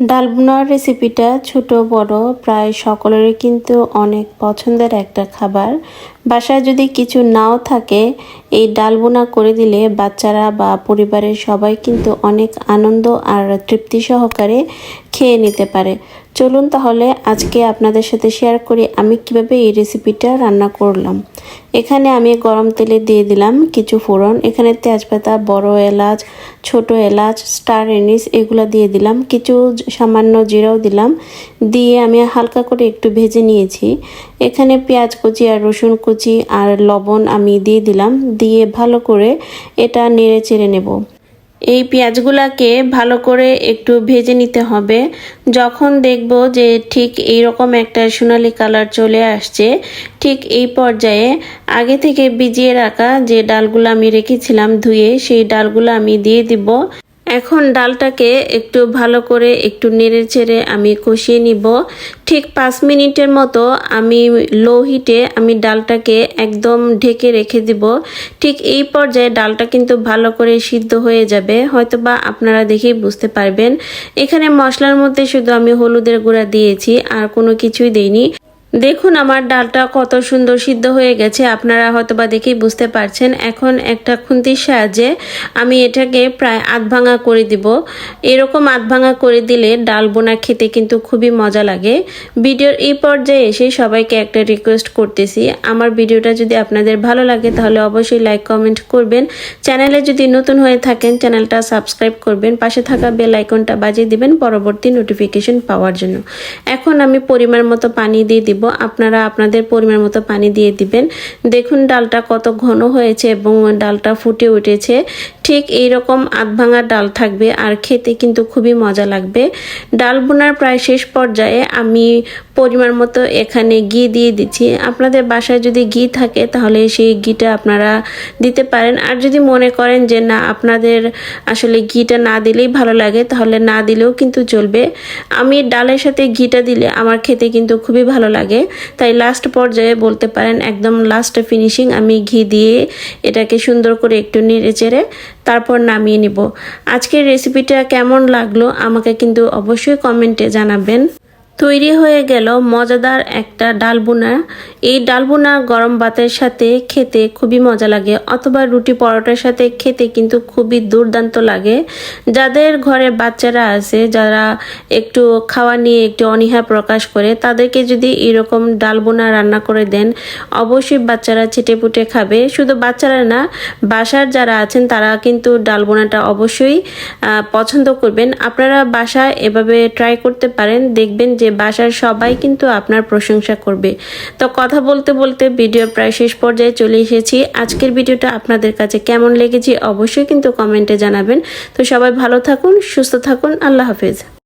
ডাল বোনার রেসিপিটা ছোট বড় প্রায় সকলেরই কিন্তু অনেক পছন্দের একটা খাবার। বাসায় যদি কিছু নাও থাকে, এই ডাল বোনা করে দিলে বাচ্চারা বা পরিবারের সবাই কিন্তু অনেক আনন্দ আর তৃপ্তি সহকারে খেয়ে নিতে পারে। চলুন তাহলে আজকে আপনাদের সাথে শেয়ার করি আমি কিভাবে এই রেসিপিটা রান্না করলাম। এখানে আমি গরম তেলে দিয়ে দিলাম কিছু ফোড়ন। এখানে তেজপাতা, বড় এলাচ, ছোট এলাচ, স্টার এনিস এগুলো দিয়ে দিলাম। কিছু সামান্য জিরাও দিলাম। দিয়ে আমি হালকা করে একটু ভেজে নিয়েছি। এখানে পেঁয়াজ কুচি আর রসুন কুচি আর লবণ আমি দিয়ে দিলাম। দিয়ে ভালো করে এটা নেড়ে চেড়ে নেব। এই পেঁয়াজগুলোকে ভালো করে একটু ভেজে নিতে হবে। যখন দেখব যে ঠিক এইরকম একটা সোনালি কালার চলে আসছে, ঠিক এই পর্যায়ে আগে থেকে ভিজিয়ে রাখা যে ডালগুলো আমি রেখেছিলাম ধুয়ে, সেই ডালগুলো আমি দিয়ে দিব। এখন ডালটাকে একটু ভালো করে একটু নেড়ে চেড়ে আমি কষিয়ে নিব। ঠিক 5 মিনিটের মতো আমি লো হিটে আমি ডালটাকে একদম ঢেকে রেখে দিব। ঠিক এই পর্যায়ে ডালটা কিন্তু ভালো করে সিদ্ধ হয়ে যাবে, হয়তোবা আপনারা দেখেই বুঝতে পারবেন। এখানে মশলার মধ্যে শুধু আমি হলুদের গুঁড়া দিয়েছি, আর কোনো কিছুই দেইনি। দেখুন আমার ডালটা কত সুন্দর সিদ্ধ হয়ে গেছে, আপনারা হয়তোবা দেখেই বুঝতে পারছেন। এখন একটা খুন্তির সাহায্যে আমি এটাকে প্রায় আধ ভাঙা করে দিব। এরকম আধ ভাঙা করে দিলে ডাল বোনা খেতে কিন্তু খুবই মজা লাগে। ভিডিওর এই পর্যায়ে এসে সবাইকে একটা রিকোয়েস্ট করতেছি, আমার ভিডিওটা যদি আপনাদের ভালো লাগে তাহলে অবশ্যই লাইক কমেন্ট করবেন। চ্যানেলে যদি নতুন হয়ে থাকেন চ্যানেলটা সাবস্ক্রাইব করবেন, পাশে থাকা বেল আইকনটা বাজিয়ে দিবেন পরবর্তী নোটিফিকেশন পাওয়ার জন্য। এখন আমি পরিমাণ মতো পানি দিয়ে দিব, আপনারা আপনাদের পরিমাণ মতো পানি দিয়ে দিবেন। দেখুন ডালটা কত ঘন হয়েছে এবং ডালটা ফুটে উঠেছে। ঠিক এই রকম আধ ভাঙা ডাল থাকবে আর খেতে কিন্তু খুবই মজা লাগবে। ডাল বোনার প্রায় শেষ পর্যায়ে আমি পরিমাণ মতো এখানে ঘি দিয়ে দিচ্ছি। আপনাদের বাসায় যদি ঘি থাকে তাহলে সেই ঘিটা আপনারা দিতে পারেন, আর যদি মনে করেন যে না আপনাদের আসলে ঘিটা না দিলেই ভালো লাগে তাহলে না দিলেও কিন্তু চলবে। আমি ডালের সাথে ঘিটা দিলে আমার খেতে কিন্তু খুবই ভালো লাগে, তাই লাস্ট পর্যায়ে বলতে পারেন একদম লাস্ট ফিনিশিং আমি ঘি দিয়ে এটাকে সুন্দর করে একটু নেড়ে চেড়ে তারপর নামিয়ে নিব। আজকের রেসিপিটা কেমন লাগলো আমাকে কিন্তু অবশ্যই কমেন্টে জানাবেন। তৈরি হয়ে গেল মজাদার একটা ডাল বোনা। এই ডাল বোনা গরম ভাতের সাথে খেতে খুবই মজা লাগে, অথবা রুটি পরোটার সাথে খেতে কিন্তু খুবই দুর্দান্ত লাগে। যাদের ঘরে বাচ্চারা আছে, যারা একটু খাওয়া নিয়ে একটু অনীহা প্রকাশ করে, তাদেরকে যদি এরকম ডাল বোনা রান্না করে দেন অবশ্যই বাচ্চারা চেটেপুটে খাবে। শুধু বাচ্চারা না, বাসার যারা আছেন তারা কিন্তু ডাল বোনাটা অবশ্যই পছন্দ করবেন। আপনারা বাসায় এভাবে ট্রাই করতে পারেন, দেখবেন যে বাসার সবাই কিন্তু আপনার প্রশংসা করবে। তো কথা বলতে বলতে ভিডিও প্রায় শেষ পর্যায়ে চলে এসেছি। আজকের ভিডিওটা আপনাদের কাছে কেমন লেগেছে অবশ্যই কিন্তু কমেন্টে জানাবেন। তো সবাই ভালো থাকুন, সুস্থ থাকুন, আল্লাহ হাফেজ।